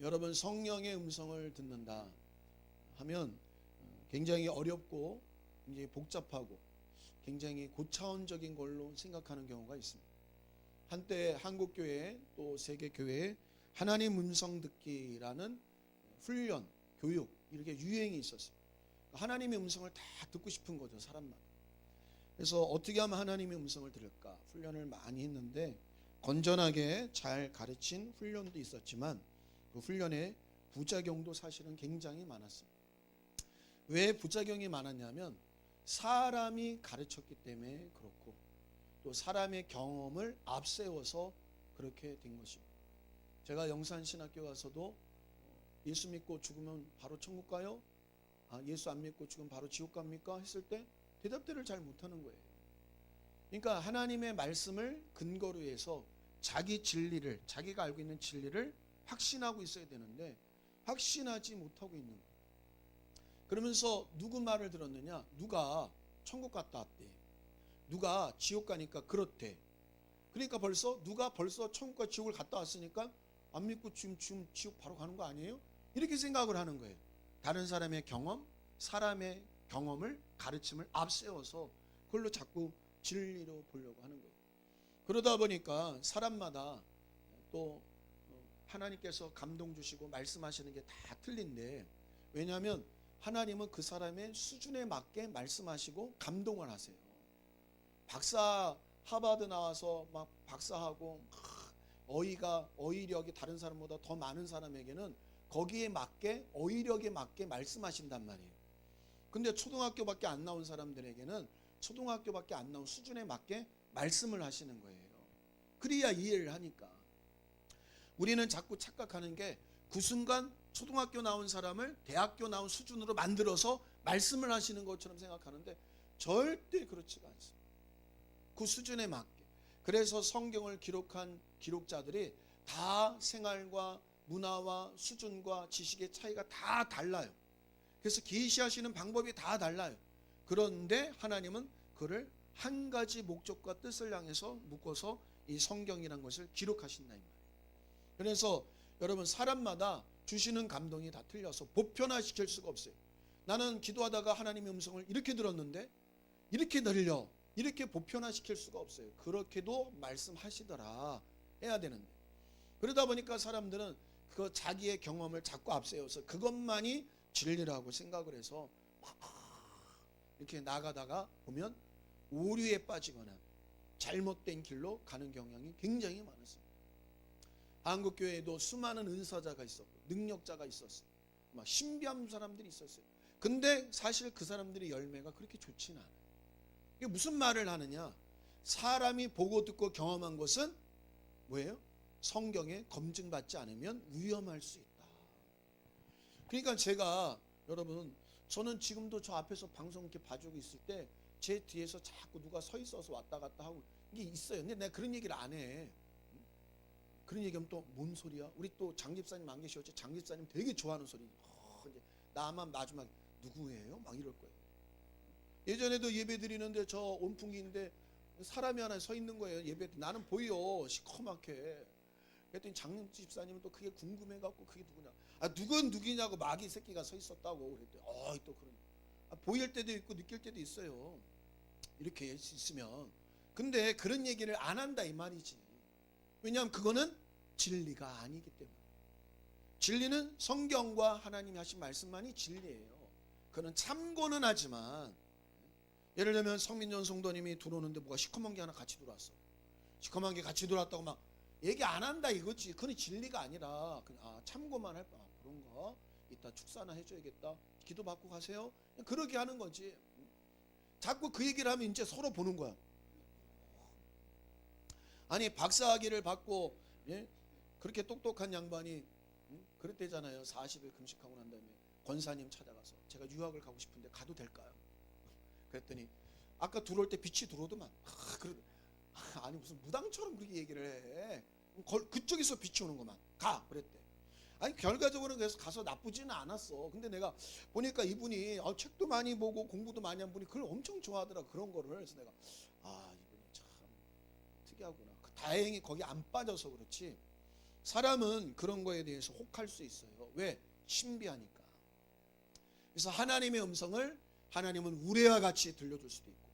여러분, 성령의 음성을 듣는다 하면 굉장히 어렵고 굉장히 복잡하고 굉장히 고차원적인 걸로 생각하는 경우가 있습니다. 한때 한국교회 또 세계교회에 하나님 음성 듣기라는 훈련, 교육 이렇게 유행이 있었어요. 하나님의 음성을 다 듣고 싶은 거죠, 사람마다. 그래서 어떻게 하면 하나님의 음성을 들을까 훈련을 많이 했는데, 건전하게 잘 가르친 훈련도 있었지만 그 훈련의 부작용도 사실은 굉장히 많았습니다. 왜 부작용이 많았냐면 사람이 가르쳤기 때문에 그렇고, 또 사람의 경험을 앞세워서 그렇게 된 것입니다. 제가 영산신학교 가서도 예수 믿고 죽으면 바로 천국 가요? 예수 안 믿고 죽으면 바로 지옥 갑니까? 했을 때 대답들을 잘 못하는 거예요. 그러니까 하나님의 말씀을 근거로 해서 자기 진리를, 자기가 알고 있는 진리를 확신하고 있어야 되는데 확신하지 못하고 있는 거예요. 그러면서 누구 말을 들었느냐? 누가 천국 갔다 왔대, 누가 지옥 가니까 그렇대. 그러니까 누가 벌써 천국과 지옥을 갔다 왔으니까 안 믿고 지금 지옥 바로 가는 거 아니에요? 이렇게 생각을 하는 거예요. 다른 사람의 경험, 사람의 경험을, 가르침을 앞세워서 그걸로 자꾸 진리로 보려고 하는 거예요. 그러다 보니까 사람마다 또 하나님께서 감동 주시고 말씀하시는 게 다 틀린데, 왜냐하면 하나님은 그 사람의 수준에 맞게 말씀하시고 감동을 하세요. 박사 하버드 나와서 막 박사하고 어휘력이 다른 사람보다 더 많은 사람에게는 거기에 맞게, 어휘력에 맞게 말씀하신단 말이에요. 근데 초등학교밖에 안 나온 사람들에게는 초등학교밖에 안 나온 수준에 맞게 말씀을 하시는 거예요. 그래야 이해를 하니까. 우리는 자꾸 착각하는 게 그 순간 초등학교 나온 사람을 대학교 나온 수준으로 만들어서 말씀을 하시는 것처럼 생각하는데 절대 그렇지가 않습니다. 그 수준에 맞게. 그래서 성경을 기록한 기록자들이 다 생활과 문화와 수준과 지식의 차이가 다 달라요. 그래서 계시하시는 방법이 다 달라요. 그런데 하나님은 그를 한 가지 목적과 뜻을 향해서 묶어서 이 성경이라는 것을 기록하신다 이 말이에요. 그래서 여러분, 사람마다 주시는 감동이 다 틀려서 보편화시킬 수가 없어요. 나는 기도하다가 하나님의 음성을 이렇게 들었는데 이렇게 들려, 이렇게 보편화시킬 수가 없어요. 그렇게도 말씀하시더라 해야 되는데, 그러다 보니까 사람들은 그 자기의 경험을 자꾸 앞세워서 그것만이 진리라고 생각을 해서 이렇게 나가다가 보면 오류에 빠지거나 잘못된 길로 가는 경향이 굉장히 많았습니다. 한국교회에도 수많은 은사자가 있었고 능력자가 있었어요. 막 신비한 사람들이 있었어요. 근데 사실 그 사람들의 열매가 그렇게 좋지는 않아요. 이게 무슨 말을 하느냐? 사람이 보고 듣고 경험한 것은 뭐예요? 성경에 검증받지 않으면 위험할 수 있다. 그러니까 제가, 여러분, 저는 지금도 저 앞에서 방송 이렇게 봐주고 있을 때 제 뒤에서 자꾸 누가 서 있어서 왔다 갔다 하고 이게 있어요. 근데 내가 그런 얘기를 안 해. 그런 얘기하면 또 뭔 소리야? 우리 또 장집사님 안 계셨지? 장집사님 되게 좋아하는 소리. 이제 나만 마지막에 누구예요? 막 이럴 거예요. 예전에도 예배 드리는데 저 온풍기인데 사람이 하나 서 있는 거예요. 예배 때 나는 보여 시커멓게. 그랬더니 장집사님은 또 그게 궁금해갖고 그게 누구냐? 누군 누구냐고 마귀 새끼가 서 있었다고 그랬더니 또 그런. 보일 때도 있고 느낄 때도 있어요. 이렇게 있으면. 근데 그런 얘기를 안 한다 이 말이지. 왜냐하면 그거는 진리가 아니기 때문에. 진리는 성경과 하나님이 하신 말씀만이 진리예요. 그는 참고는 하지만, 예를 들면 성민전 성도님이 들어오는데 뭐가 시커먼 게 하나 같이 들어왔어. 시커먼 게 같이 들어왔다고 막 얘기 안 한다 이거지. 그건 진리가 아니라 그냥 참고만 할 거야. 그런가? 이따 축사나 해줘야겠다. 기도 받고 가세요. 그렇게 하는 거지. 자꾸 그 얘기를 하면 이제 서로 보는 거야. 아니 박사학위를 받고 그렇게 똑똑한 양반이 그랬대잖아요. 40일 금식하고 난 다음에 권사님 찾아가서 제가 유학을 가고 싶은데 가도 될까요? 그랬더니 아까 들어올 때 빛이 들어오더만. 아니 무슨 무당처럼 그렇게 얘기를 해. 그쪽에서 빛이 오는 것만 가 그랬대. 아니 결과적으로는 그래서 가서 나쁘지는 않았어. 근데 내가 보니까 이분이 책도 많이 보고 공부도 많이 한 분이 그걸 엄청 좋아하더라. 그런 거를. 그래서 내가 이분이 참 특이하구나. 다행히 거기 안 빠져서 그렇지. 사람은 그런 거에 대해서 혹할 수 있어요. 왜? 신비하니까. 그래서 하나님의 음성을 하나님은 우레와 같이 들려줄 수도 있고,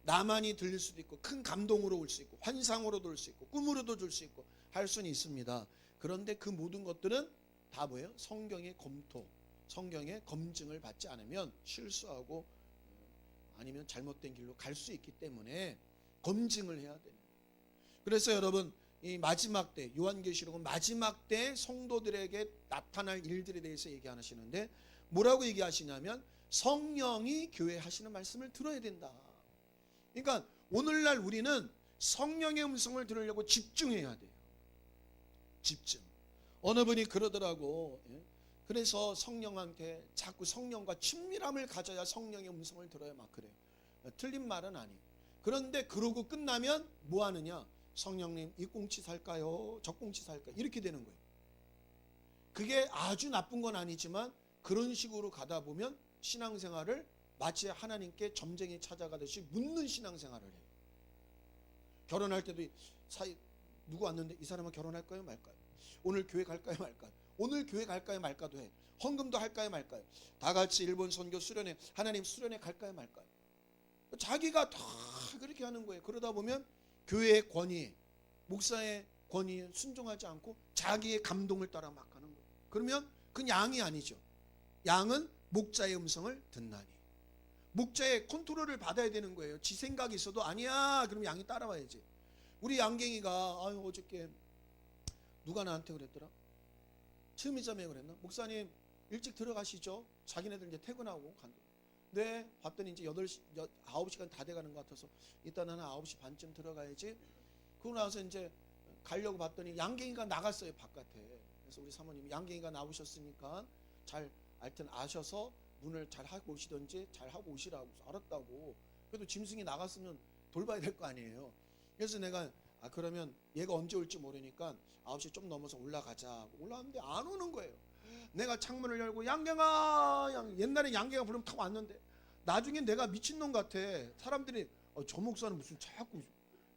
나만이 들릴 수도 있고, 큰 감동으로 올 수 있고, 환상으로도 올 수 있고, 꿈으로도 줄 수 있고 할 수는 있습니다. 그런데 그 모든 것들은 다 뭐예요? 성경의 검토, 성경의 검증을 받지 않으면 실수하고 아니면 잘못된 길로 갈 수 있기 때문에 검증을 해야 되는 거예요. 그래서 여러분, 이 마지막 때, 요한계시록은 마지막 때 성도들에게 나타날 일들에 대해서 얘기하시는데 뭐라고 얘기하시냐면 성령이 교회에 하시는 말씀을 들어야 된다. 그러니까 오늘날 우리는 성령의 음성을 들으려고 집중해야 돼요. 집중. 어느 분이 그러더라고. 그래서 성령한테 자꾸 성령과 친밀함을 가져야 성령의 음성을 들어야 막 그래요. 틀린 말은 아니에요. 그런데 그러고 끝나면 뭐 하느냐? 성령님, 이 꽁치 살까요? 저 꽁치 살까요? 이렇게 되는 거예요. 그게 아주 나쁜 건 아니지만 그런 식으로 가다 보면 신앙생활을 마치 하나님께 점쟁이 찾아가듯이 묻는 신앙생활을 해요. 결혼할 때도 누구 왔는데 이 사람은 결혼할까요 말까요? 오늘 교회 갈까요 말까요? 오늘 교회 갈까요 말까도 해. 헌금도 할까요 말까요? 다 같이 일본 선교 수련회, 하나님 수련회 갈까요 말까요? 자기가 다 그렇게 하는 거예요. 그러다 보면 교회의 권위, 목사의 권위에 순종하지 않고 자기의 감동을 따라 막 가는 거예요. 그러면 그건 양이 아니죠. 양은 목자의 음성을 듣나니. 목자의 컨트롤을 받아야 되는 거예요. 지 생각이 있어도 아니야 그러면 양이 따라와야지. 우리 양갱이가 어저께 누가 나한테 그랬더라? 최미자매 그랬나? 목사님 일찍 들어가시죠? 자기네들 이제 퇴근하고 간다. 네, 봤더니 이제 9시간 다 돼가는 것 같아서 일단은 9시 반쯤 들어가야지. 그러고 나서 이제 가려고 봤더니 양갱이가 나갔어요, 바깥에. 그래서 우리 사모님이 양갱이가 나오셨으니까 잘 하여튼 아셔서 문을 잘 하고 오시던지 잘 하고 오시라고. 알았다고. 그래도 짐승이 나갔으면 돌봐야 될 거 아니에요. 그래서 내가 그러면 얘가 언제 올지 모르니까 9시 좀 넘어서 올라가자. 올라왔는데 안 오는 거예요. 내가 창문을 열고 양갱아, 옛날에 양갱아 부르면 탁 왔는데 나중엔 내가 미친놈 같아. 사람들이 저 목사는 무슨 자꾸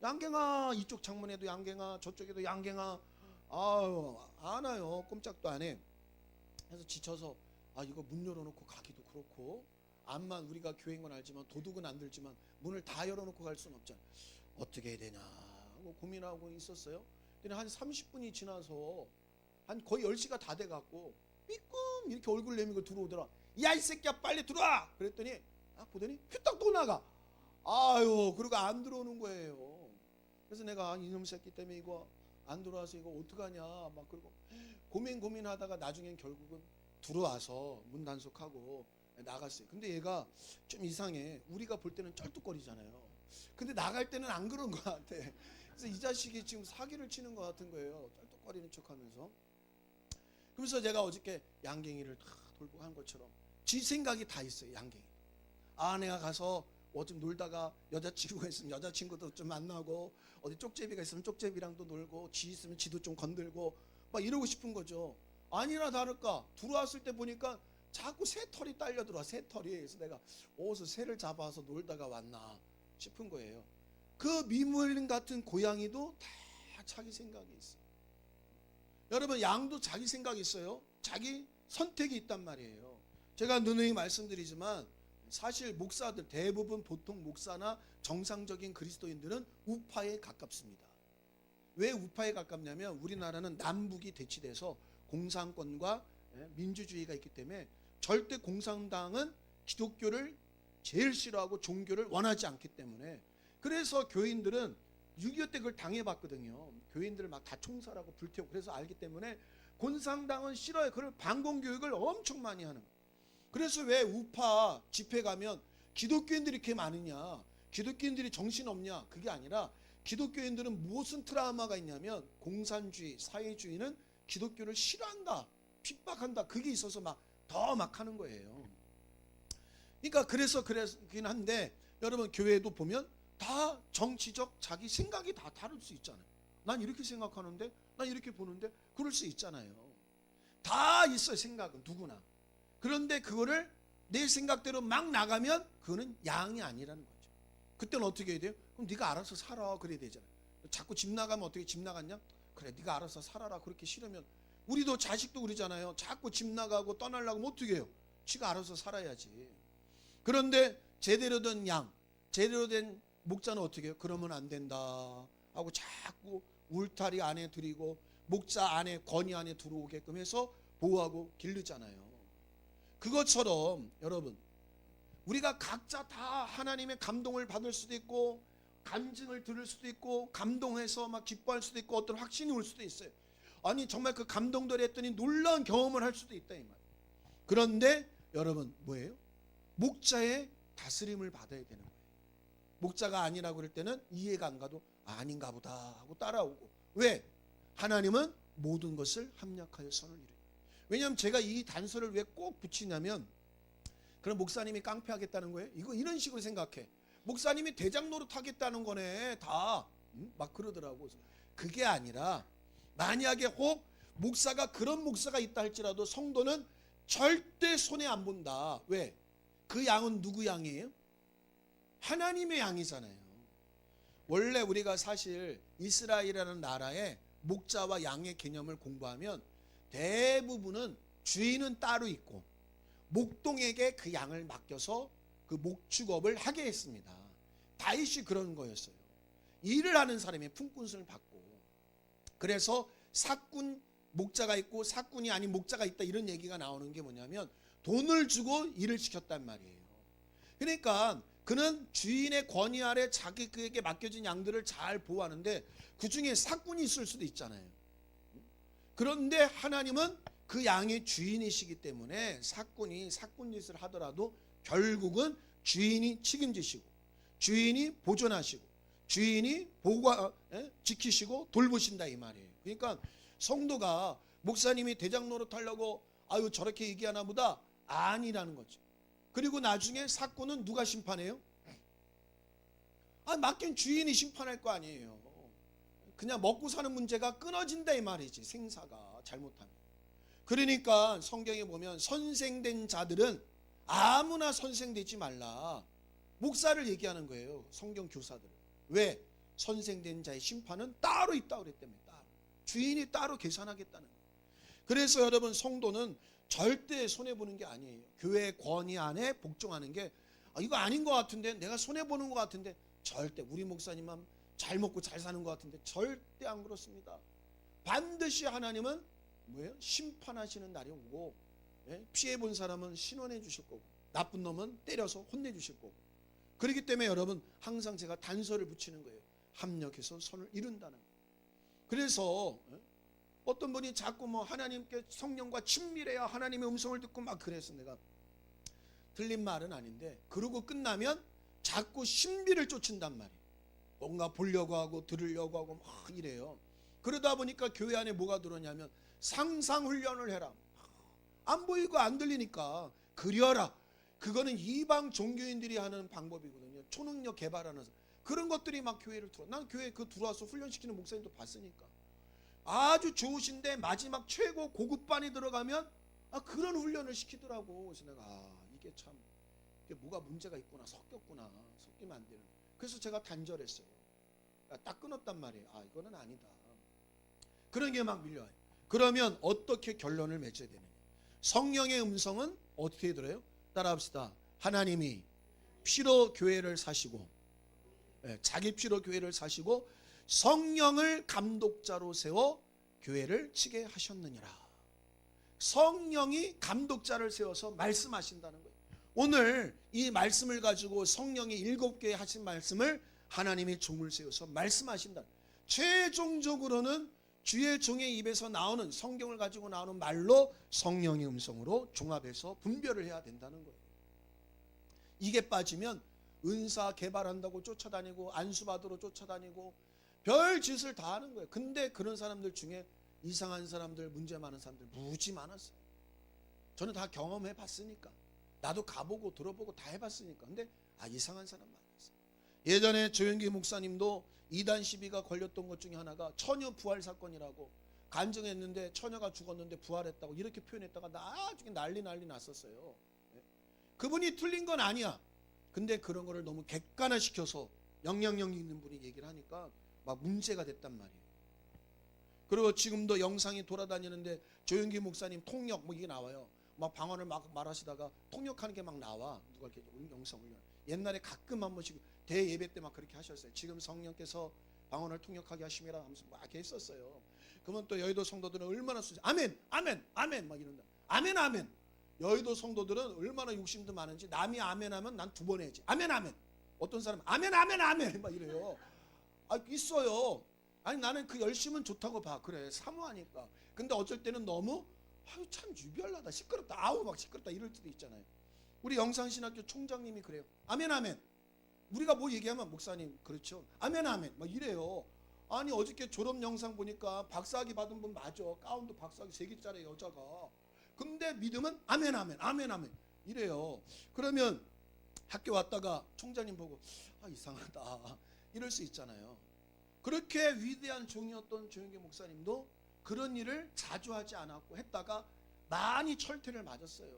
양갱아, 이쪽 창문에도 양갱아, 저쪽에도 양갱아. 안 와요. 꼼짝도 안 해. 그래서 지쳐서 이거 문 열어놓고 가기도 그렇고, 암만 우리가 교회인 건 알지만 도둑은 안 들지만 문을 다 열어놓고 갈 수는 없잖아. 어떻게 해야 되냐 하고 고민하고 있었어요. 근데 한 30분이 지나서 한 거의 10시가 다 돼갖고 삐끔 이렇게 얼굴 내밀고 들어오더라. 야, 이 새끼야 빨리 들어와. 그랬더니 보더니 휘딱 또 나가. 그리고 안 들어오는 거예요. 그래서 내가 이놈 새끼 때문에 이거 안 들어와서 이거 어떡하냐 막 그러고 고민하다가 나중엔 결국은 들어와서 문 단속하고 나갔어요. 근데 얘가 좀 이상해. 우리가 볼 때는 쩔뚝거리잖아요. 근데 나갈 때는 안 그런 것 같아. 그래서 이 자식이 지금 사기를 치는 것 같은 거예요. 쩔뚝거리는 척하면서. 그래서 제가 어저께 양갱이를 다 돌고 한 것처럼 지 생각이 다 있어요. 양갱이. 내가 가서 좀 놀다가 여자친구가 있으면 여자친구도 좀 만나고, 어디 쪽제비가 있으면 쪽제비랑도 놀고, 지 있으면 지도 좀 건들고 막 이러고 싶은 거죠. 아니나 다를까 들어왔을 때 보니까 자꾸 새털이 딸려 들어와. 새털이. 그래서 내가 어디서 새를 잡아서 놀다가 왔나 싶은 거예요. 그 미물림 같은 고양이도 다 자기 생각이 있어요. 여러분, 양도 자기 생각이 있어요. 자기 선택이 있단 말이에요. 제가 누누이 말씀드리지만 사실 목사들 대부분 보통 목사나 정상적인 그리스도인들은 우파에 가깝습니다. 왜 우파에 가깝냐면 우리나라는 남북이 대치돼서 공산권과 민주주의가 있기 때문에 절대 공산당은 기독교를 제일 싫어하고 종교를 원하지 않기 때문에, 그래서 교인들은 6.25 때 그걸 당해봤거든요. 교인들을 막 다 총살하고 불태우고 그래서 알기 때문에 공산당은 싫어요. 그걸 반공교육을 엄청 많이 하는 거예요. 그래서 왜 우파 집회 가면 기독교인들이 이렇게 많으냐, 기독교인들이 정신없냐, 그게 아니라 기독교인들은 무슨 트라우마가 있냐면 공산주의, 사회주의는 기독교를 싫어한다, 핍박한다, 그게 있어서 더 막 하는 거예요. 그러니까 그래서긴 한데 여러분, 교회도 보면 다 정치적 자기 생각이 다 다를 수 있잖아요. 난 이렇게 생각하는데, 난 이렇게 보는데, 그럴 수 있잖아요. 다 있어요, 생각은 누구나. 그런데 그거를 내 생각대로 막 나가면 그거는 양이 아니라는 거죠. 그때는 어떻게 해야 돼요? 그럼 네가 알아서 살아 그래야 되잖아요. 자꾸 집 나가면 어떻게 집 나갔냐? 그래 네가 알아서 살아라. 그렇게 싫으면 우리도 자식도 그러잖아요. 자꾸 집 나가고 떠나려고 하면 어떻게 해요? 지가 알아서 살아야지. 그런데 제대로 된 양, 제대로 된 목자는 어떻게 해요? 그러면 안 된다 하고 자꾸 울타리 안에 들이고 목자 안에 건의 안에 들어오게끔 해서 보호하고 기르잖아요. 그것처럼 여러분 우리가 각자 다 하나님의 감동을 받을 수도 있고 간증을 들을 수도 있고 감동해서 막 기뻐할 수도 있고 어떤 확신이 올 수도 있어요. 아니 정말 그 감동들 했더니 놀라운 경험을 할 수도 있다 이 말. 그런데 여러분 뭐예요? 목자의 다스림을 받아야 되는 거예요. 목자가 아니라고 그럴 때는 이해가 안 가도 아닌가 보다 하고 따라오고. 왜? 하나님은 모든 것을 합력하여 선을 이루요. 왜냐하면 제가 이 단서를 왜 꼭 붙이냐면 그럼 목사님이 깡패하겠다는 거예요? 이거 이런 식으로 생각해. 목사님이 대장 노릇하겠다는 거네 다. 막 그러더라고. 그게 아니라 만약에 혹 목사가 그런 목사가 있다 할지라도 성도는 절대 손해 안 본다. 왜? 그 양은 누구 양이에요? 하나님의 양이잖아요. 원래 우리가 사실 이스라엘이라는 나라의 목자와 양의 개념을 공부하면 대부분은 주인은 따로 있고 목동에게 그 양을 맡겨서 그 목축업을 하게 했습니다. 다윗이 그런 거였어요. 일을 하는 사람이 품꾼을 받고. 그래서 사꾼 목자가 있고 사꾼이 아닌 목자가 있다 이런 얘기가 나오는 게 뭐냐면 돈을 주고 일을 시켰단 말이에요. 그러니까 그는 주인의 권위 아래 자기 그에게 맡겨진 양들을 잘 보호하는데 그 중에 사꾼이 있을 수도 있잖아요. 그런데 하나님은 그 양의 주인이시기 때문에 사꾼이 사꾼 짓을 하더라도 결국은 주인이 책임지시고 주인이 보존하시고 주인이 지키시고 돌보신다 이 말이에요. 그러니까 성도가 목사님이 대장 노릇하려고 아유 저렇게 얘기하나 보다 아니라는 거죠. 그리고 나중에 사건은 누가 심판해요? 맡긴 주인이 심판할 거 아니에요. 그냥 먹고 사는 문제가 끊어진다 이 말이지. 생사가 잘못하면. 그러니까 성경에 보면 선생된 자들은 아무나 선생되지 말라. 목사를 얘기하는 거예요. 성경 교사들은. 왜? 선생된 자의 심판은 따로 있다고 그랬다며. 따로. 주인이 따로 계산하겠다는 거예요. 그래서 여러분 성도는 절대 손해보는 게 아니에요. 교회 권위 안에 복종하는 게 이거 아닌 것 같은데 내가 손해보는 것 같은데 절대 우리 목사님만 잘 먹고 잘 사는 것 같은데 절대 안 그렇습니다. 반드시 하나님은 뭐예요? 심판하시는 날이 오고 피해본 사람은 신원해 주실 거고 나쁜 놈은 때려서 혼내 주실 거고. 그렇기 때문에 여러분 항상 제가 단서를 붙이는 거예요. 합력해서 선을 이룬다는 거예요. 그래서 어떤 분이 자꾸 뭐 하나님께 성령과 친밀해야 하나님의 음성을 듣고 막 그래서 내가 틀린 말은 아닌데 그러고 끝나면 자꾸 신비를 쫓는단 말이에요. 뭔가 보려고 하고 들으려고 하고 막 이래요. 그러다 보니까 교회 안에 뭐가 들어오냐면 상상훈련을 해라. 안 보이고 안 들리니까 그려라. 그거는 이방 종교인들이 하는 방법이거든요. 초능력 개발하는 그런 것들이 막 교회를 들어. 난 교회 그 들어와서 훈련시키는 목사님도 봤으니까. 아주 좋으신데 마지막 최고 고급반이 들어가면 그런 훈련을 시키더라고. 그래서 내가 이게 참 이게 뭐가 문제가 있구나. 섞였구나. 섞이면 안 되는. 그래서 제가 단절했어요. 딱 끊었단 말이에요. 이거는 아니다. 그런 게 막 밀려와요. 그러면 어떻게 결론을 맺어야 되느냐. 성령의 음성은 어떻게 들어요? 따라합시다. 하나님이 피로 교회를 사시고 자기 피로 교회를 사시고 성령을 감독자로 세워 교회를 치게 하셨느니라. 성령이 감독자를 세워서 말씀하신다는 거예요. 오늘 이 말씀을 가지고 성령이 7개에 하신 말씀을 하나님이 종을 세워서 말씀하신다. 최종적으로는 주의 종의 입에서 나오는 성경을 가지고 나오는 말로 성령의 음성으로 종합해서 분별을 해야 된다는 거예요. 이게 빠지면 은사 개발한다고 쫓아다니고 안수받으러 쫓아다니고 별 짓을 다 하는 거예요. 근데 그런 사람들 중에 이상한 사람들, 문제 많은 사람들 무지 많았어요. 저는 다 경험해 봤으니까. 나도 가보고 들어보고 다 해봤으니까. 근데 이상한 사람 많았어요. 예전에 조영기 목사님도 이단 시비가 걸렸던 것 중에 하나가 처녀 부활 사건이라고 간증했는데 처녀가 죽었는데 부활했다고 이렇게 표현했다가 나중에 난리 났었어요. 그분이 틀린 건 아니야. 근데 그런 거를 너무 객관화시켜서 영향력 있는 분이 얘기를 하니까 막 문제가 됐단 말이에요. 그리고 지금도 영상이 돌아다니는데 조영기 목사님 통역 뭐 이게 나와요. 막 방언을 막 말하시다가 통역하는 게 막 나와. 누가 이렇게 영상 올려. 옛날에 가끔 한 번씩 대예배 때 막 그렇게 하셨어요. 지금 성령께서 방언을 통역하게 하심이라 하면서 막 이렇게 했었어요. 그러면 또 여의도 성도들은 얼마나 아멘 아멘 아멘 막 이런다. 아멘 아멘. 여의도 성도들은 얼마나 욕심도 많은지 남이 아멘 하면 난 두 번 해야지. 아멘 아멘. 어떤 사람은 아멘 아멘 아멘 막 이래요. 아 있어요. 아니 나는 그 열심은 좋다고 봐. 그래 사모하니까. 근데 어쩔 때는 너무 아유 참 유별나다 시끄럽다 아우 막 시끄럽다 이럴 때도 있잖아요. 우리 영상신학교 총장님이 그래요. 아멘 아멘. 우리가 뭐 얘기하면 목사님 그렇죠. 아멘 아멘 막 이래요. 아니 어저께 졸업 영상 보니까 박사학위 받은 분 맞아. 가운도 박사학위 3개짜리 여자가. 근데 믿음은 아멘 아멘 아멘 아멘 이래요. 그러면 학교 왔다가 총장님 보고 아 이상하다 이럴 수 있잖아요. 그렇게 위대한 종이었던 조영기 목사님도 그런 일을 자주 하지 않았고 했다가 많이 철퇴를 맞았어요.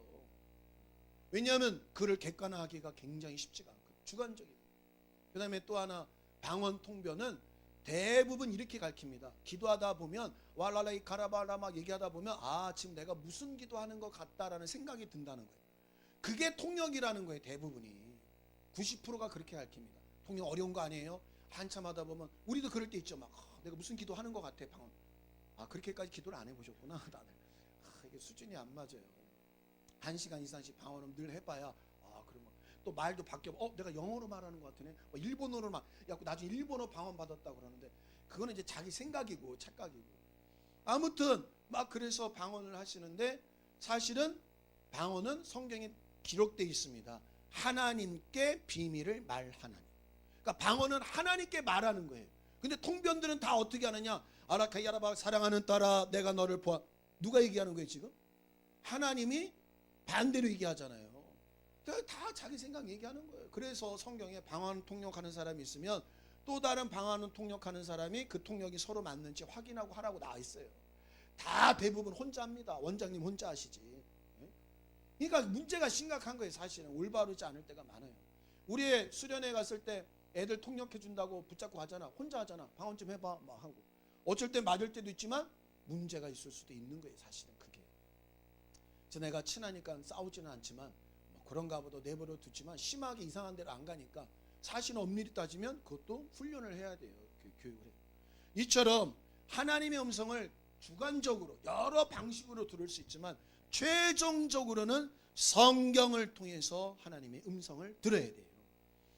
왜냐하면 그를 객관화하기가 굉장히 쉽지가 않거든요. 주관적이에요. 그 다음에 또 하나 방언 통변은 대부분 이렇게 가르칩니다. 기도하다 보면 왈랄라이 가라바라 막 얘기하다 보면 아 지금 내가 무슨 기도하는 것 같다라는 생각이 든다는 거예요. 그게 통역이라는 거예요. 대부분이 90%가 그렇게 가르칩니다. 통역 어려운 거 아니에요? 한참 하다 보면 우리도 그럴 때 있죠. 막 내가 무슨 기도하는 것 같아 방언. 아 그렇게까지 기도를 안 해보셨구나 다들. 이게 수준이 안 맞아요. 1시간 이상씩 방언은 늘 해봐야 아 그러면 또 말도 바뀌어. 내가 영어로 말하는 것 같으네. 일본어로 막 야 나중에 일본어 방언 받았다 그러는데 그거는 이제 자기 생각이고 착각이고. 아무튼 막 그래서 방언을 하시는데 사실은 방언은 성경에 기록되어 있습니다. 하나님께 비밀을 말하나니. 그러니까 방언은 하나님께 말하는 거예요. 근데 통변들은 다 어떻게 하느냐? 아라카야라바 사랑하는 딸아 내가 너를 보아. 누가 얘기하는 거예요 지금? 하나님이 반대로 얘기하잖아요. 다 자기 생각 얘기하는 거예요. 그래서 성경에 방언 통역하는 사람이 있으면 또 다른 방언 통역하는 사람이 그 통역이 서로 맞는지 확인하고 하라고 나와 있어요. 다 대부분 혼자 합니다. 원장님 혼자 하시지. 그러니까 문제가 심각한 거예요. 사실은 올바르지 않을 때가 많아요. 우리 수련회 갔을 때 애들 통역해 준다고 붙잡고 가잖아. 혼자 하잖아. 방언 좀 해봐 막 하고. 어쩔 때 맞을 때도 있지만 문제가 있을 수도 있는 거예요. 사실은 그게. 그래서 내가 친하니까 싸우지는 않지만 뭐 그런가 보다 내버려 두지만 심하게 이상한 데로 안 가니까 사실은 엄밀히 따지면 그것도 훈련을 해야 돼요. 교육을 해요. 이처럼 하나님의 음성을 주관적으로 여러 방식으로 들을 수 있지만 최종적으로는 성경을 통해서 하나님의 음성을 들어야 돼요.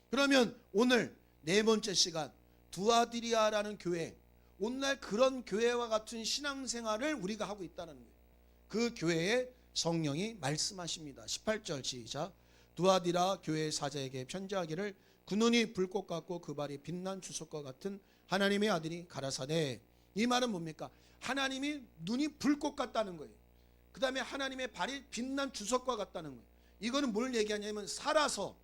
그러면 오늘 네 번째 시간 두아디리아라는 교회, 오늘날 그런 교회와 같은 신앙생활을 우리가 하고 있다는 거예요. 그 교회에 성령이 말씀하십니다. 18절 시작. 두아디라 교회 사자에게 편지하기를 그 눈이 불꽃 같고 그 발이 빛난 주석과 같은 하나님의 아들이 가라사대. 이 말은 뭡니까? 하나님이 눈이 불꽃 같다는 거예요. 그 다음에 하나님의 발이 빛난 주석과 같다는 거예요. 이거는 뭘 얘기하냐면 살아서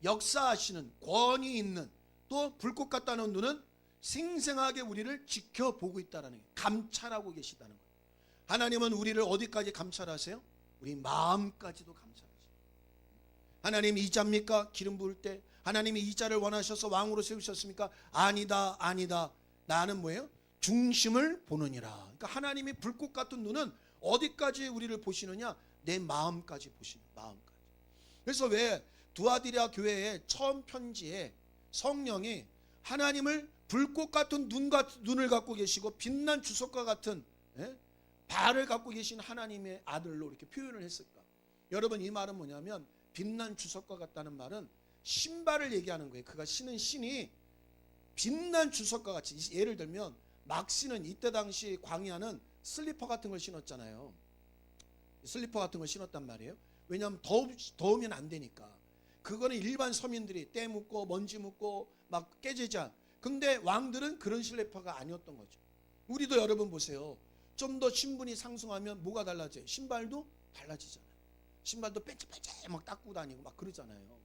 역사하시는 권위 있는 또 불꽃 같다는 눈은 생생하게 우리를 지켜보고 있다는 거예요. 감찰하고 계시다는 거예요. 하나님은 우리를 어디까지 감찰하세요? 우리 마음까지도 감찰하세요. 하나님 이자입니까? 기름 부을 때 하나님이 이자를 원하셔서 왕으로 세우셨습니까? 아니다 아니다. 나는 뭐예요? 중심을 보느니라. 그러니까 하나님이 불꽃 같은 눈은 어디까지 우리를 보시느냐? 내 마음까지 보시는 마음까지. 그래서 왜 두아디라 교회의 처음 편지에 성령이 하나님을 불꽃 같은 눈을 갖고 계시고 빛난 주석과 같은 발을 갖고 계신 하나님의 아들로 이렇게 표현을 했을까? 여러분 이 말은 뭐냐면 빛난 주석과 같다는 말은 신발을 얘기하는 거예요. 그가 신은 신이 빛난 주석과 같이, 예를 들면 막 신은 이때 당시 광야는 슬리퍼 같은 걸 신었잖아요. 슬리퍼 같은 걸 신었단 말이에요. 왜냐하면 더우면 안 되니까. 그거는 일반 서민들이 때 묻고 먼지 묻고 막 깨지자. 근데 왕들은 그런 슬리퍼가 아니었던 거죠. 우리도 여러분 보세요. 좀 더 신분이 상승하면 뭐가 달라져요? 신발도 달라지잖아요. 신발도 뺀질뺀질 막 닦고 다니고 막 그러잖아요.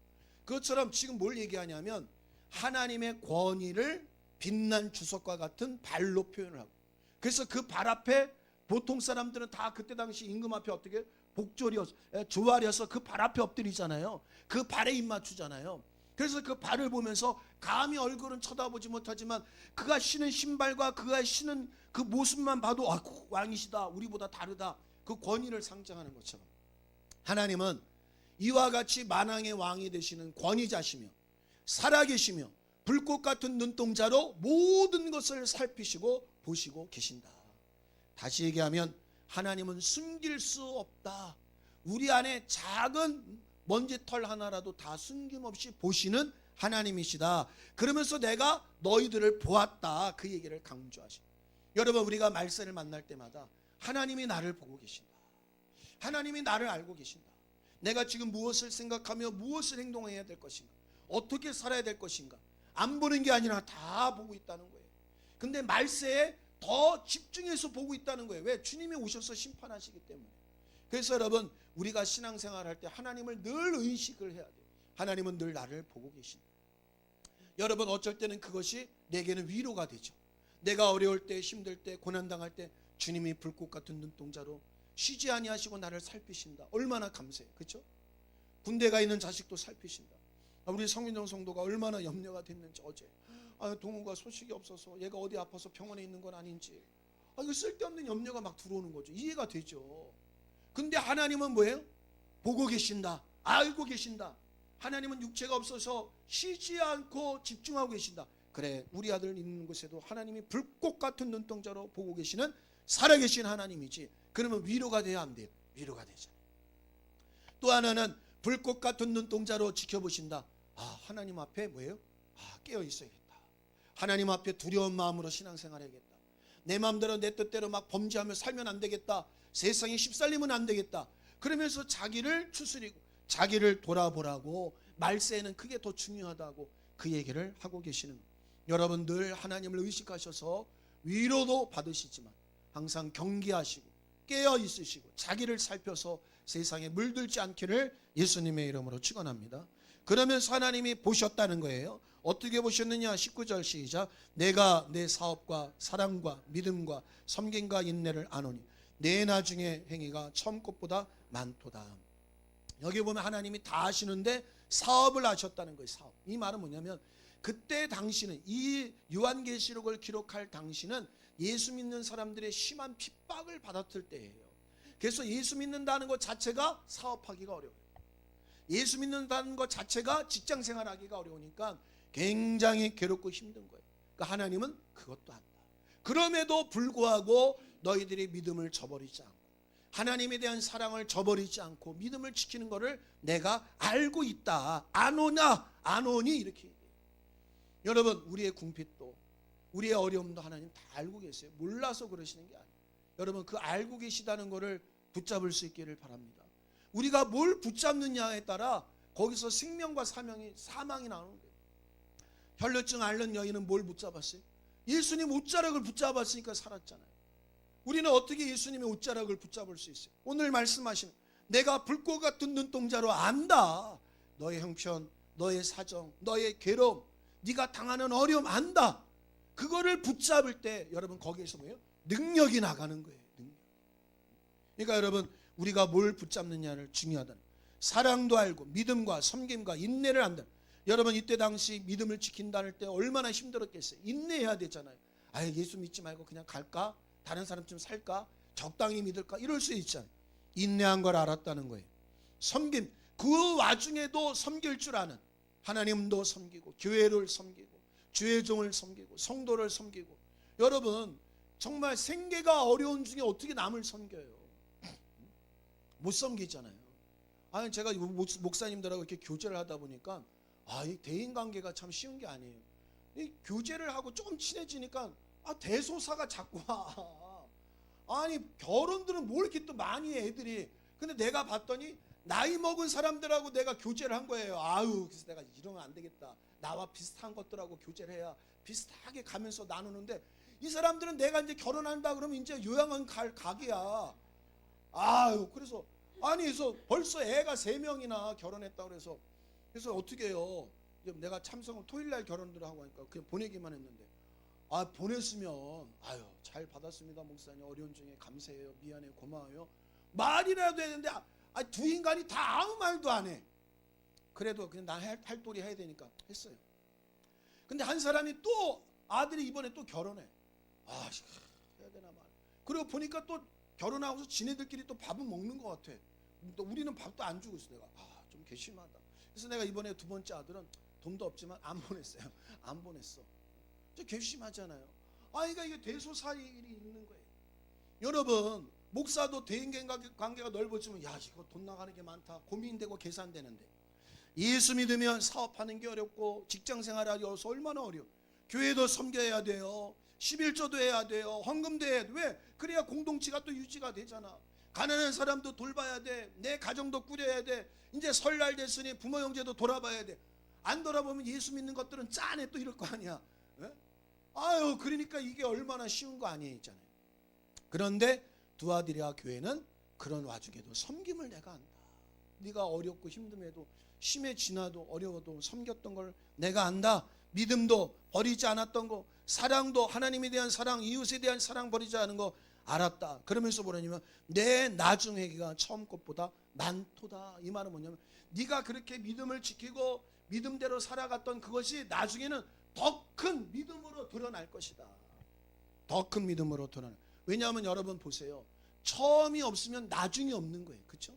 그것처럼 지금 뭘 얘기하냐면 하나님의 권위를 빛난 주석과 같은 발로 표현을 하고, 그래서 그 발 앞에 보통 사람들은 다 그때 당시 임금 앞에 어떻게 복졸이어서 조아려서 그 발 앞에 엎드리잖아요. 그 발에 입 맞추잖아요. 그래서 그 발을 보면서 감히 얼굴은 쳐다보지 못하지만 그가 신은 신발과 그가 신은 그 모습만 봐도 아, 왕이시다, 우리보다 다르다, 그 권위를 상징하는 것처럼 하나님은 이와 같이 만왕의 왕이 되시는 권위자시며 살아계시며 불꽃 같은 눈동자로 모든 것을 살피시고 보시고 계신다. 다시 얘기하면 하나님은 숨길 수 없다. 우리 안에 작은 먼지털 하나라도 다 숨김없이 보시는 하나님이시다. 그러면서 내가 너희들을 보았다, 그 얘기를 강조하십니다. 여러분, 우리가 말세를 만날 때마다 하나님이 나를 보고 계신다. 하나님이 나를 알고 계신다. 내가 지금 무엇을 생각하며 무엇을 행동해야 될 것인가, 어떻게 살아야 될 것인가, 안 보는 게 아니라 다 보고 있다는 거예요. 근데 말세에 더 집중해서 보고 있다는 거예요. 왜? 주님이 오셔서 심판하시기 때문에. 그래서 여러분, 우리가 신앙생활할 때 하나님을 늘 의식을 해야 돼요. 하나님은 늘 나를 보고 계신다. 여러분, 어쩔 때는 그것이 내게는 위로가 되죠. 내가 어려울 때, 힘들 때, 고난당할 때 주님이 불꽃 같은 눈동자로 쉬지 아니하시고 나를 살피신다. 얼마나 감사해요. 그렇죠? 군대가 있는 자식도 살피신다. 우리 성민정 성도가 얼마나 염려가 됐는지. 어제 동우가 소식이 없어서 얘가 어디 아파서 병원에 있는 건 아닌지, 이거 쓸데없는 염려가 막 들어오는 거죠. 이해가 되죠. 근데 하나님은 뭐예요? 보고 계신다, 알고 계신다. 하나님은 육체가 없어서 쉬지 않고 집중하고 계신다. 그래, 우리 아들 있는 곳에도 하나님이 불꽃 같은 눈동자로 보고 계시는 살아계신 하나님이지. 그러면 위로가 돼야 안 돼요? 위로가 되잖아요. 또 하나는 불꽃 같은 눈동자로 지켜보신다. 하나님 앞에 뭐예요? 깨어 있어야겠다. 하나님 앞에 두려운 마음으로 신앙생활 해야겠다. 내 마음대로 내 뜻대로 막 범죄하며 살면 안 되겠다. 세상에 휩쓸리면 안 되겠다. 그러면서 자기를 추스리고 자기를 돌아보라고, 말세에는 그게 더 중요하다고 그 얘기를 하고 계시는 거예요. 여러분, 늘 하나님을 의식하셔서 위로도 받으시지만 항상 경계하시고 깨어 있으시고 자기를 살펴서 세상에 물들지 않기를 예수님의 이름으로 축원합니다. 그러면서 하나님이 보셨다는 거예요. 어떻게 보셨느냐? 19절 시작. 내가 내 사업과 사랑과 믿음과 섬김과 인내를 아노니 내 나중에 행위가 처음 것보다 많도다. 여기 보면 하나님이 다 하시는데 사업을 하셨다는 거예요. 사업. 이 말은 뭐냐면 그때 당시는, 이 요한계시록을 기록할 당시는 예수 믿는 사람들의 심한 핍박을 받았을 때예요. 그래서 예수 믿는다는 것 자체가 사업하기가 어려워요. 예수 믿는다는 것 자체가 직장 생활하기가 어려우니까 굉장히 괴롭고 힘든 거예요. 그러니까 하나님은 그것도 한다. 그럼에도 불구하고 너희들이 믿음을 저버리지 않고 하나님에 대한 사랑을 저버리지 않고 믿음을 지키는 것을 내가 알고 있다. 안 오냐? 안 오니? 이렇게 얘기해요. 여러분, 우리의 궁핍도 우리의 어려움도 하나님 다 알고 계세요. 몰라서 그러시는 게 아니에요. 여러분, 그 알고 계시다는 것을 붙잡을 수 있기를 바랍니다. 우리가 뭘 붙잡느냐에 따라 거기서 생명과 사망이 나오는 거예요. 혈루증 앓는 여인은 뭘 붙잡았어요? 예수님 옷자락을 붙잡았으니까 살았잖아요. 우리는 어떻게 예수님의 옷자락을 붙잡을 수 있어요? 오늘 말씀하시는, 내가 불꽃 같은 눈동자로 안다. 너의 형편, 너의 사정, 너의 괴로움, 네가 당하는 어려움 안다. 그거를 붙잡을 때 여러분, 거기에서 뭐예요? 능력이 나가는 거예요. 능력. 그러니까 여러분, 우리가 뭘 붙잡느냐를 중요하다는, 사랑도 알고 믿음과 섬김과 인내를 안다. 여러분, 이때 당시 믿음을 지킨다는 때 얼마나 힘들었겠어요. 인내해야 되잖아요. 예수 믿지 말고 그냥 갈까? 다른 사람 좀 살까? 적당히 믿을까? 이럴 수 있잖아요. 인내한 걸 알았다는 거예요. 섬김, 그 와중에도 섬길 줄 아는, 하나님도 섬기고 교회를 섬기고 주의 종을 섬기고 성도를 섬기고. 여러분, 정말 생계가 어려운 중에 어떻게 남을 섬겨요? 못 섬기잖아요. 제가 목사님들하고 이렇게 교제를 하다 보니까 이 대인관계가 참 쉬운 게 아니에요. 이 교제를 하고 조금 친해지니까 대소사가 자꾸 와. 결혼들은 뭘 이렇게 또 많이 해, 애들이. 근데 내가 봤더니 나이 먹은 사람들하고 내가 교제를 한 거예요. 그래서 내가 이러면 안 되겠다. 나와 비슷한 것들하고 교제를 해야 비슷하게 가면서 나누는데, 이 사람들은 내가 이제 결혼한다 그러면 이제 요양원 갈 각이야. 그래서 그래서 벌써 애가 3명이나 결혼했다고 그래서 어떻게 해요? 내가 참석을 토요일날 결혼들 하고 하니까 그냥 보내기만 했는데, 보냈으면 잘 받았습니다 목사님, 어려운 중에 감사해요, 미안해요, 고마워요 말이라도 했는데 두 인간이 다 아무 말도 안 해. 그래도 그냥 나 할 도리 해야 되니까 했어요. 근데 한 사람이 또 아들이 이번에 또 결혼해. 아, 해야 되나 말. 그리고 보니까 또 결혼하고서 지네들끼리 또 밥은 먹는 것 같아. 또 우리는 밥도 안 주고 있어. 내가 좀 괘씸하다. 그래서 내가 이번에 두 번째 아들은 돈도 없지만 안 보냈어요. 안 보냈어. 저 괘씸하잖아요. 그러니까 이게 대소사일이 있는 거예요. 여러분, 목사도 대인간 관계가 넓어지면 야, 이거 돈 나가는 게 많다. 고민되고 계산되는데, 예수 믿으면 사업하는 게 어렵고 직장 생활하기 어려워서 얼마나 어려워. 교회도 섬겨야 돼요. 11조도 해야 돼요. 헌금도 해야 돼. 왜? 그래야 공동체가 또 유지가 되잖아. 가난한 사람도 돌봐야 돼. 내 가정도 꾸려야 돼. 이제 설날 됐으니 부모 형제도 돌아봐야 돼. 안 돌아보면 예수 믿는 것들은 짠해 또 이럴 거 아니야. 예? 그러니까 이게 얼마나 쉬운 거 아니에요, 있잖아요. 그런데 두 아들이와 교회는 그런 와중에도 섬김을 내가 한다. 네가 어렵고 힘듦에도 심해 지나도 어려워도 섬겼던 걸 내가 안다. 믿음도 버리지 않았던 거, 사랑도 하나님에 대한 사랑, 이웃에 대한 사랑 버리지 않은 거 알았다. 그러면서 뭐냐면 내 나중 회개가 처음 것보다 많도다. 이 말은 뭐냐면 네가 그렇게 믿음을 지키고 믿음대로 살아갔던 그것이 나중에는 더 큰 믿음으로 드러날 것이다. 더 큰 믿음으로 드러날. 왜냐하면 여러분 보세요. 처음이 없으면 나중이 없는 거예요. 그렇죠?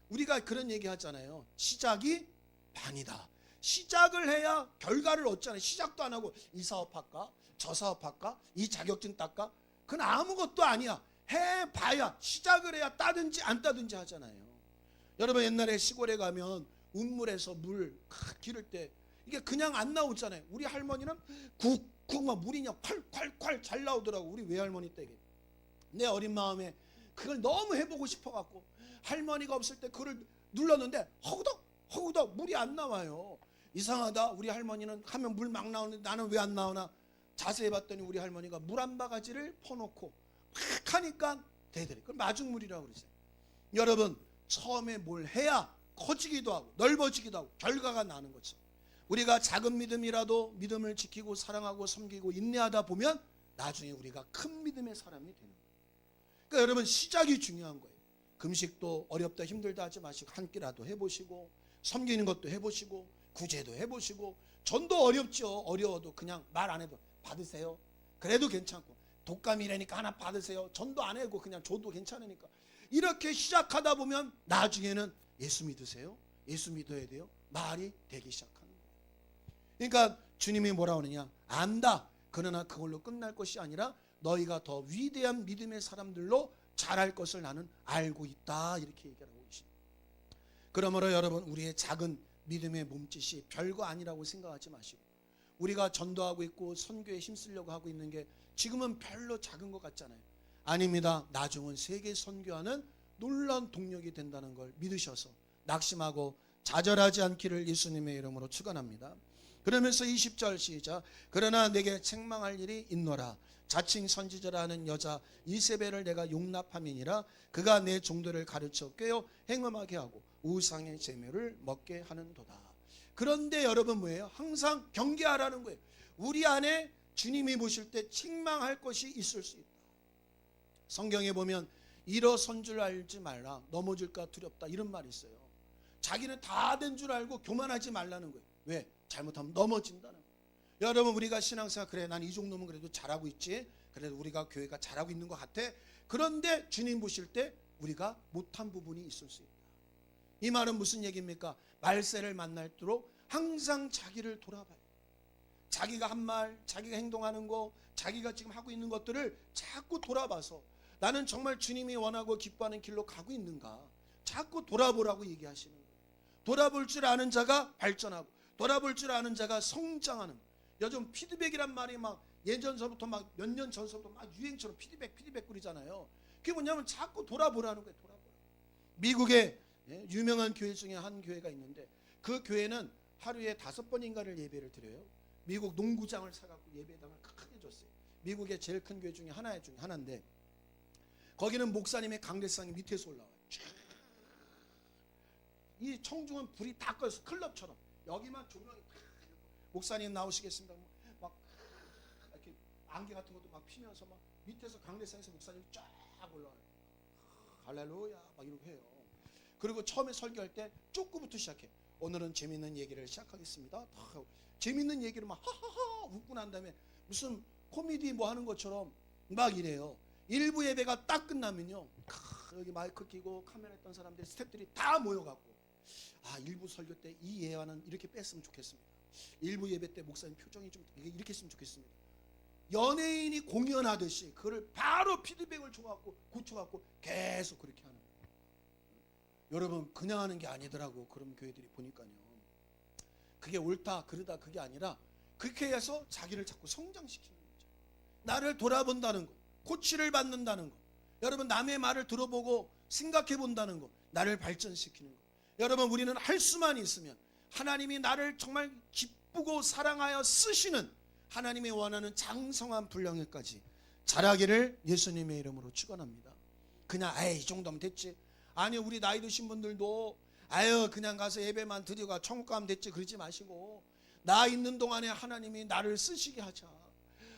우리가 그런 얘기 하잖아요. 시작이 반이다. 시작을 해야 결과를 얻잖아요. 시작도 안 하고 이 사업할까? 저 사업할까? 이 자격증 딸까? 그건 아무것도 아니야. 해봐야 시작을 해야 따든지 안 따든지 하잖아요. 여러분 옛날에 시골에 가면 운물에서 물 기를 때 이게 그냥 안 나오잖아요. 우리 할머니는 쿡쿡 막 물이 그냥 콸콸콸 잘 나오더라고. 우리 외할머니 댁에. 내 어린 마음에 그걸 너무 해보고 싶어갖고 할머니가 없을 때 그걸 눌렀는데 허구덕 허구덕 물이 안 나와요. 이상하다. 우리 할머니는 하면 물 막 나오는데 나는 왜 안 나오나. 자세히 봤더니 우리 할머니가 물 한 바가지를 퍼놓고 팍 하니까 되더래. 그걸 마중물이라고 그러세요. 여러분 처음에 뭘 해야 커지기도 하고 넓어지기도 하고 결과가 나는 거죠. 우리가 작은 믿음이라도 믿음을 지키고 사랑하고 섬기고 인내하다 보면 나중에 우리가 큰 믿음의 사람이 되는 거예요. 그러니까 여러분 시작이 중요한 거예요. 금식도 어렵다 힘들다 하지 마시고 한 끼라도 해보시고 섬기는 것도 해보시고 구제도 해보시고 전도 어렵죠. 어려워도 그냥 말 안 해도 받으세요. 그래도 괜찮고 독감이라니까 하나 받으세요. 전도 안 해고 그냥 줘도 괜찮으니까 이렇게 시작하다 보면 나중에는 예수 믿으세요. 예수 믿어야 돼요. 말이 되기 시작하는 거예요. 그러니까 주님이 뭐라 하느냐 안다. 그러나 그걸로 끝날 것이 아니라 너희가 더 위대한 믿음의 사람들로 자랄 것을 나는 알고 있다. 이렇게 얘기하고 계십니다. 그러므로 여러분 우리의 작은 믿음의 몸짓이 별거 아니라고 생각하지 마시고 우리가 전도하고 있고 선교에 힘쓰려고 하고 있는 게 지금은 별로 작은 것 같잖아요. 아닙니다. 나중은 세계 선교하는 놀라운 동력이 된다는 걸 믿으셔서 낙심하고 좌절하지 않기를 예수님의 이름으로 축원합니다. 그러면서 20절 시작. 그러나 내게 책망할 일이 있노라. 자칭 선지자라 하는 여자 이세벨을 내가 용납함이니라. 그가 내 종들을 가르쳐 꿰어 행음하게 하고 우상의 제물을 먹게 하는도다. 그런데 여러분 뭐예요? 항상 경계하라는 거예요. 우리 안에 주님이 보실 때 책망할 것이 있을 수 있다. 성경에 보면 일어선 줄 알지 말라. 넘어질까 두렵다. 이런 말이 있어요. 자기는 다 된 줄 알고 교만하지 말라는 거예요. 왜? 잘못하면 넘어진다는 거예요. 여러분 우리가 신앙생활 그래 난 이 정도면 그래도 잘하고 있지. 그래도 우리가 교회가 잘하고 있는 것 같아. 그런데 주님 보실 때 우리가 못한 부분이 있을 수 있다. 이 말은 무슨 얘기입니까? 말세를 만날 도록 항상 자기를 돌아봐요. 자기가 한 말, 자기가 행동하는 거, 자기가 지금 하고 있는 것들을 자꾸 돌아봐서 나는 정말 주님이 원하고 기뻐하는 길로 가고 있는가? 자꾸 돌아보라고 얘기하시는 거예요. 돌아볼 줄 아는 자가 발전하고 돌아볼 줄 아는 자가 성장하는 거예요. 요즘 피드백이란 말이 막 예전서부터 막 몇 년 전서부터 막 유행처럼 피드백 그러잖아요. 그게 뭐냐면 자꾸 돌아보라는 거예요. 돌아보라. 미국에 유명한 교회 중에 한 교회가 있는데 그 교회는 하루에 5번인가를 예배를 드려요. 미국 농구장을 사갖고 예배당을 크게 줬어요. 미국의 제일 큰 교회 중에 하나인데 거기는 목사님의 강대상이 밑에서 올라와요. 이 청중은 불이 다 꺼져서 클럽처럼 여기만 조명이 목사님 나오시겠습니다. 막 이렇게 안개 같은 것도 막 피면서 막 밑에서 강대상에서 목사님이 쫙 올라와요. 할렐루야 막 이렇게 해요. 그리고 처음에 설교할 때 쪼꾸부터 시작해. 오늘은 재밌는 얘기를 시작하겠습니다. 재밌는 얘기를 막 하하하 웃고 난 다음에 무슨 코미디 뭐 하는 것처럼 막 이래요. 일부 예배가 딱 끝나면요, 여기 마이크 끼고 카메라 했던 사람들, 스태프들이 다 모여갖고, 일부 설교 때 이 예화는 이렇게 뺐으면 좋겠습니다. 일부 예배 때 목사님 표정이 좀 이렇게 했으면 좋겠습니다. 연예인이 공연하듯이 그걸 바로 피드백을 줘갖고 고쳐갖고 계속 그렇게 하는 거예요. 여러분, 그냥 하는 게 아니더라고. 그런 교회들이 보니까요. 그게 옳다 그르다 그게 아니라 그렇게 해서 자기를 자꾸 성장시키는 거죠. 나를 돌아본다는 거, 코치를 받는다는 거, 여러분 남의 말을 들어보고 생각해 본다는 거, 나를 발전시키는 거. 여러분, 우리는 할 수만 있으면 하나님이 나를 정말 기쁘고 사랑하여 쓰시는 하나님이 원하는 장성한 분량에까지 자라기를 예수님의 이름으로 축원합니다. 그냥 이 정도면 됐지. 아니, 우리 나이 드신 분들도 그냥 가서 예배만 드리고 천국 가면 됐지 그러지 마시고, 나 있는 동안에 하나님이 나를 쓰시게 하자.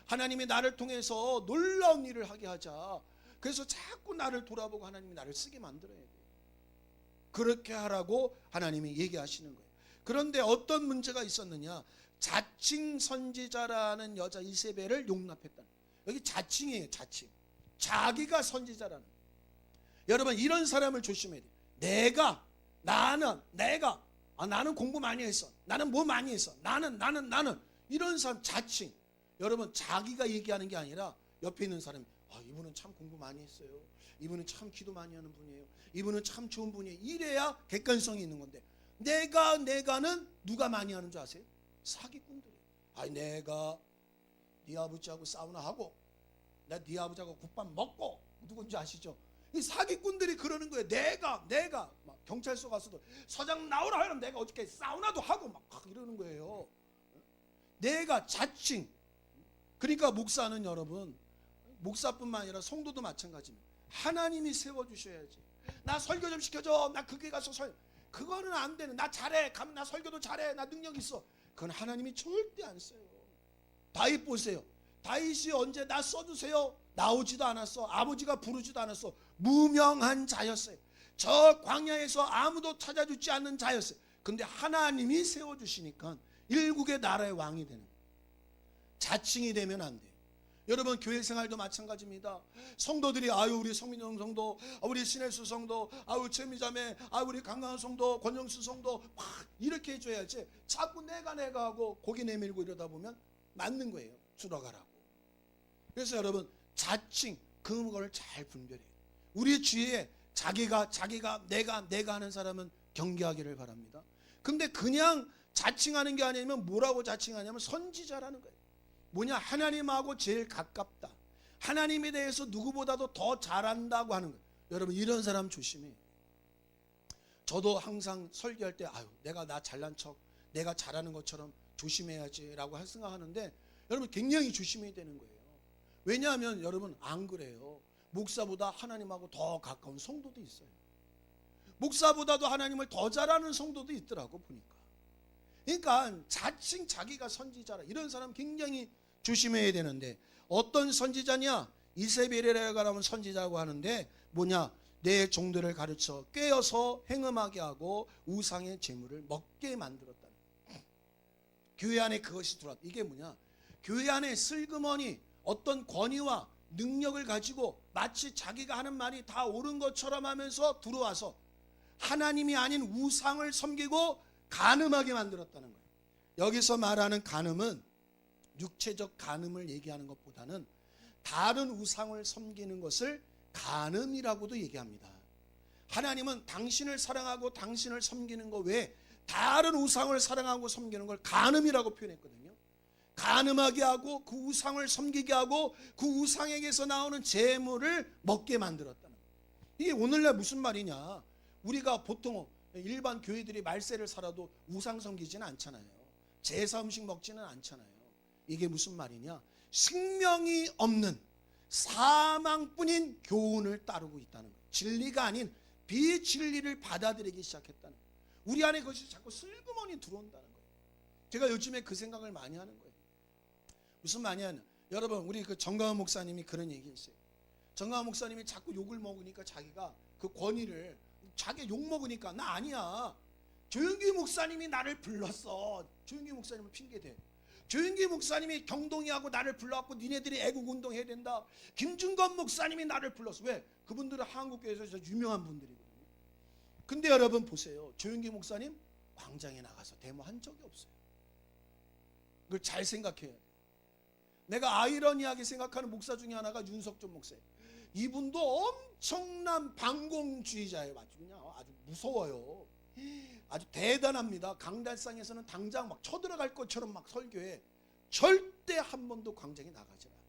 하나님이 나를 통해서 놀라운 일을 하게 하자. 그래서 자꾸 나를 돌아보고 하나님이 나를 쓰게 만들어야 돼요. 그렇게 하라고 하나님이 얘기하시는 거예요. 그런데 어떤 문제가 있었느냐? 자칭 선지자라는 여자 이세벨을 용납했다. 여기 자칭이에요. 자칭. 자기가 선지자라는 거예요. 여러분, 이런 사람을 조심해야 돼요. 나는 공부 많이 했어. 나는 뭐 많이 했어. 나는 이런 사람 자칭. 여러분, 자기가 얘기하는 게 아니라 옆에 있는 사람이 이분은 참 공부 많이 했어요. 이분은 참 기도 많이 하는 분이에요. 이분은 참 좋은 분이에요. 이래야 객관성이 있는 건데, 내가는 누가 많이 하는 줄 아세요? 사기꾼들이. 내가 네 아버지하고 사우나하고 나 네 아버지하고 국밥 먹고, 누군지 아시죠? 이 사기꾼들이 그러는 거예요. 내가 막 경찰서 가서도 서장 나오라 하면 내가 어저께 사우나도 하고 막 이러는 거예요. 내가 자칭. 그러니까 목사는, 여러분, 목사뿐만 아니라 성도도 마찬가지입니다. 하나님이 세워주셔야지. 나 설교 좀 시켜줘. 나 그게 가서 그거는 안 되는. 나 잘해. 가면 나 설교도 잘해. 나 능력 있어. 그건 하나님이 절대 안 써요. 다윗 보세요. 다윗이 언제 나 써주세요? 나오지도 않았어. 아버지가 부르지도 않았어. 무명한 자였어요. 저 광야에서 아무도 찾아주지 않는 자였어요. 근데 하나님이 세워주시니까 일국의 나라의 왕이 되는 거예요. 자칭이 되면 안 돼요. 여러분, 교회 생활도 마찬가지입니다. 성도들이 우리 성민영 성도, 우리 신혜수 성도, 최미자매, 우리 강강한 성도, 권영수 성도 막 이렇게 해줘야지, 자꾸 내가 하고 고개 내밀고 이러다 보면 맞는 거예요. 줄어가라고. 그래서 여러분, 자칭, 그걸 잘 분별해요. 우리 주위에 자기가 내가 하는 사람은 경계하기를 바랍니다. 근데 그냥 자칭하는 게 아니면 뭐라고 자칭하냐면 선지자라는 거예요. 뭐냐? 하나님하고 제일 가깝다. 하나님에 대해서 누구보다도 더 잘한다고 하는 거예요. 여러분, 이런 사람 조심해요. 저도 항상 설교할 때 내가 나 잘난 척, 내가 잘하는 것처럼 조심해야지라고 생각하는데, 여러분, 굉장히 조심해야 되는 거예요. 왜냐하면 여러분, 안 그래요. 목사보다 하나님하고 더 가까운 성도도 있어요. 목사보다도 하나님을 더 잘하는 성도도 있더라고 보니까. 그러니까 자칭 자기가 선지자라, 이런 사람 굉장히 조심해야 되는데, 어떤 선지자냐? 이세벨이라고 하면 선지자라고 하는데 뭐냐? 내 종들을 가르쳐 꿰어서 행음하게 하고 우상의 제물을 먹게 만들었다는 거예요. 교회 안에 그것이 들어왔다. 이게 뭐냐? 교회 안에 슬그머니 어떤 권위와 능력을 가지고 마치 자기가 하는 말이 다 옳은 것처럼 하면서 들어와서 하나님이 아닌 우상을 섬기고 간음하게 만들었다는 거예요. 여기서 말하는 간음은 육체적 간음을 얘기하는 것보다는 다른 우상을 섬기는 것을 간음이라고도 얘기합니다. 하나님은 당신을 사랑하고 당신을 섬기는 것 외에 다른 우상을 사랑하고 섬기는 걸 간음이라고 표현했거든요. 간음하게 하고 그 우상을 섬기게 하고 그 우상에게서 나오는 재물을 먹게 만들었다는 거예요. 이게 오늘날 무슨 말이냐? 우리가 보통 일반 교회들이 말세를 살아도 우상 섬기지는 않잖아요. 제사 음식 먹지는 않잖아요. 이게 무슨 말이냐? 생명이 없는 사망뿐인 교훈을 따르고 있다는 거예요. 진리가 아닌 비진리를 받아들이기 시작했다는 거예요. 우리 안에 그것이 자꾸 슬그머니 들어온다는 거예요. 제가 요즘에 그 생각을 많이 하는 거예요. 무슨 말이냐? 여러분, 우리 그 정강원 목사님이 그런 얘기 했어요. 정강원 목사님이 자꾸 욕을 먹으니까 자기가 그 권위를, 자기 욕 먹으니까 나 아니야. 조윤기 목사님이 나를 불렀어. 조윤기 목사님은 핑계대. 조윤기 목사님이 경동이하고 나를 불러갖고 니네들이 애국운동 해야 된다. 김준건 목사님이 나를 불렀어. 왜? 그분들은 한국교회에서 유명한 분들이거든요. 근데 여러분 보세요. 조윤기 목사님 광장에 나가서 데모한 적이 없어요. 그걸 잘 생각해야 돼요. 내가 아이러니하게 생각하는 목사 중에 하나가 윤석준 목사예요. 이분도 엄청난 반공주의자예요. 아주 그냥 아주 무서워요. 아주 대단합니다. 강달상에서는 당장 막 쳐들어갈 것처럼 막 설교해. 절대 한 번도 광장에 나가지 않아요.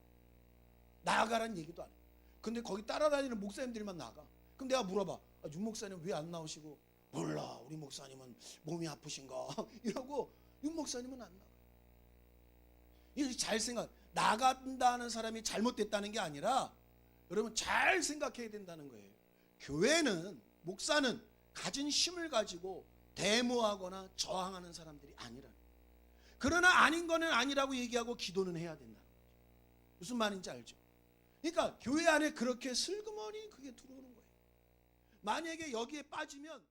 나가란 얘기도 안 해요. 근데 거기 따라다니는 목사님들만 나가. 그럼 내가 물어봐. 윤 목사님 왜 안 나오시고? 몰라. 우리 목사님은 몸이 아프신가? 이러고 윤 목사님은 안 나가. 이거 잘 생각. 나간다는 사람이 잘못됐다는 게 아니라 여러분 잘 생각해야 된다는 거예요. 교회는 목사는 가진 힘을 가지고 데모하거나 저항하는 사람들이 아니라는 거예요. 그러나 아닌 거는 아니라고 얘기하고 기도는 해야 된다는 거죠. 무슨 말인지 알죠? 그러니까 교회 안에 그렇게 슬그머니 그게 들어오는 거예요. 만약에 여기에 빠지면